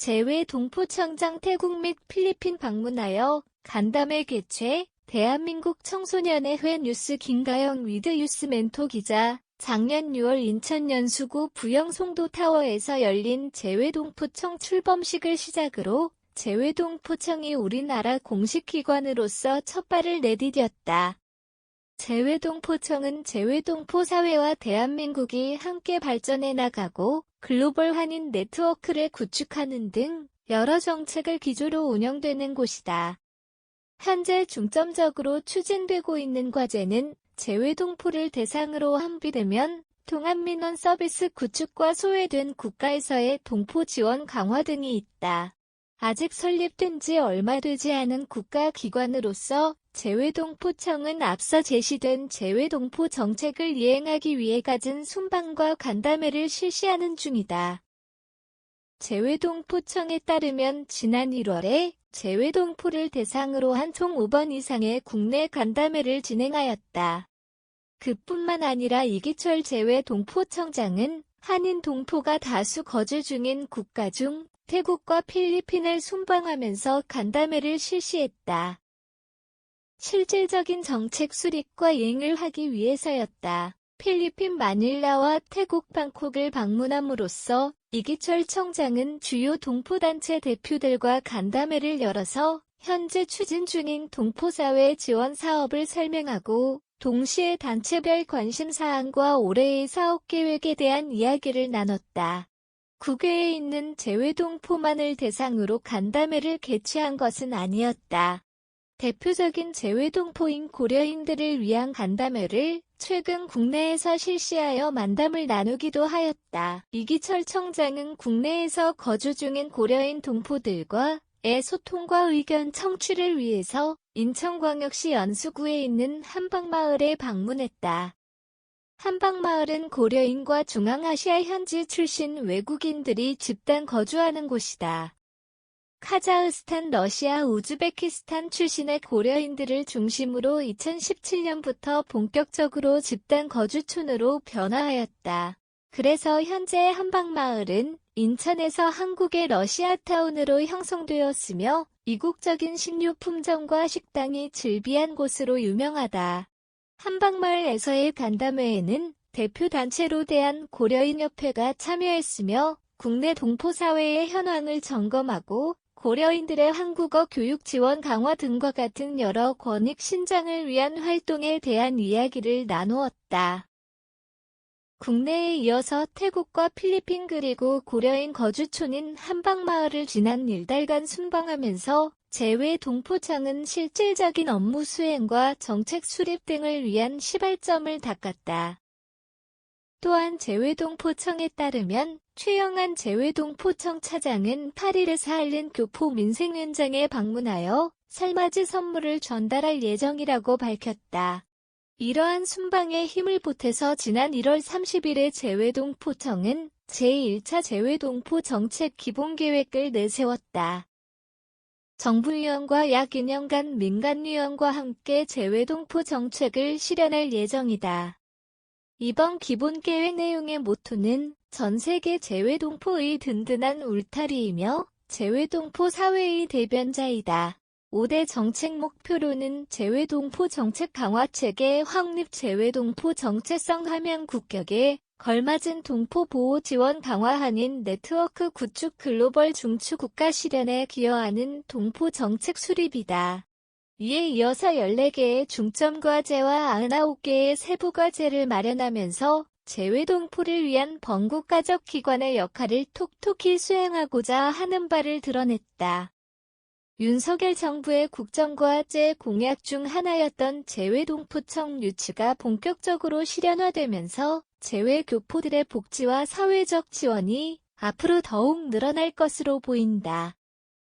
재외동포청장 태국 및 필리핀 방문하여 간담회 개최. 대한민국 청소년의 뉴스 김가영 위드유스 멘토 기자. 작년 6월 인천 연수구 부영 송도타워에서 열린 재외동포청 출범식을 시작으로 재외동포청이 우리나라 공식 기관으로서 첫 발을 내디뎠다. 재외동포청은 재외동포 사회와 대한민국이 함께 발전해 나가고 글로벌 한인 네트워크를 구축하는 등 여러 정책을 기조로 운영되는 곳이다. 현재 중점적으로 추진되고 있는 과제는 재외동포를 대상으로 한비대면 통합민원 서비스 구축과 소외된 국가에서의 동포 지원 강화 등이 있다. 아직 설립된 지 얼마 되지 않은 국가기관으로서 재외동포청은 앞서 제시된 재외동포 정책을 이행하기 위해 갖은 순방과 간담회를 실시하는 중이다. 재외동포청에 따르면 지난 1월에 재외동포를 대상으로 한 총 5번 이상의 국내 간담회를 진행하였다. 그뿐만 아니라 이기철 재외동포청장은 한인 동포가 다수 거주 중인 국가 중 태국과 필리핀을 순방하면서 간담회를 실시했다. 실질적인 정책 수립과 이행을 하기 위해서였다. 필리핀 마닐라와 태국 방콕을 방문함으로써 이기철 청장은 주요 동포단체 대표들과 간담회를 열어서 현재 추진 중인 동포사회 지원 사업을 설명하고 동시에 단체별 관심사항과 올해의 사업계획에 대한 이야기를 나눴다. 국외에 있는 재외동포만을 대상으로 간담회를 개최한 것은 아니었다. 대표적인 재외동포인 고려인들을 위한 간담회를 최근 국내에서 실시하여 만담을 나누기도 하였다. 이기철 청장은 국내에서 거주 중인 고려인 동포들과의 소통과 의견 청취를 위해서 인천광역시 연수구에 있는 한방마을에 방문했다. 한방마을은 고려인과 중앙아시아 현지 출신 외국인들이 집단 거주하는 곳이다. 카자흐스탄, 러시아, 우즈베키스탄 출신의 고려인들을 중심으로 2017년부터 본격적으로 집단 거주촌으로 변화하였다. 그래서 현재 한방마을은 인천에서 한국의 러시아타운으로 형성되었으며 이국적인 식료품점과 식당이 즐비한 곳으로 유명하다. 한방마을에서의 간담회에는 대표단체로 대한고려인협회가 참여했으며 국내 동포사회의 현황을 점검하고 고려인들의 한국어 교육 지원 강화 등과 같은 여러 권익 신장을 위한 활동에 대한 이야기를 나누었다. 국내에 이어서 태국과 필리핀 그리고 고려인 거주촌인 한방마을을 지난 1달간 순방하면서 재외동포청은 실질적인 업무 수행과 정책 수립 등을 위한 시발점을 닦았다. 또한 재외동포청에 따르면 최영한 재외동포청 차장은 8일에서 한린 교포 민생연장에 방문하여 설맞이 선물을 전달할 예정이라고 밝혔다. 이러한 순방에 힘을 보태서 지난 1월 30일에 재외동포청은 제1차 재외동포 정책 기본계획을 내세웠다. 정부위원과 약 2년간 민간위원과 함께 재외동포 정책을 실현할 예정이다. 이번 기본계획 내용의 모토는 전 세계 재외동포의 든든한 울타리이며 재외동포 사회의 대변자이다. 5대 정책 목표로는 재외동포 정책 강화체계 확립 재외동포 정체성 함양 국격에 걸맞은 동포 보호 지원 강화 한인 네트워크 구축 글로벌 중추 국가 실현에 기여하는 동포 정책 수립이다. 이에 이어서 14개의 중점 과제와 99개의 세부 과제를 마련하면서 재외동포를 위한 번국가적 기관의 역할을 톡톡히 수행하고자 하는 바를 드러냈다. 윤석열 정부의 국정과제 공약 중 하나였던 재외동포청 유치가 본격적으로 실현화되면서 재외교포들의 복지와 사회적 지원이 앞으로 더욱 늘어날 것으로 보인다.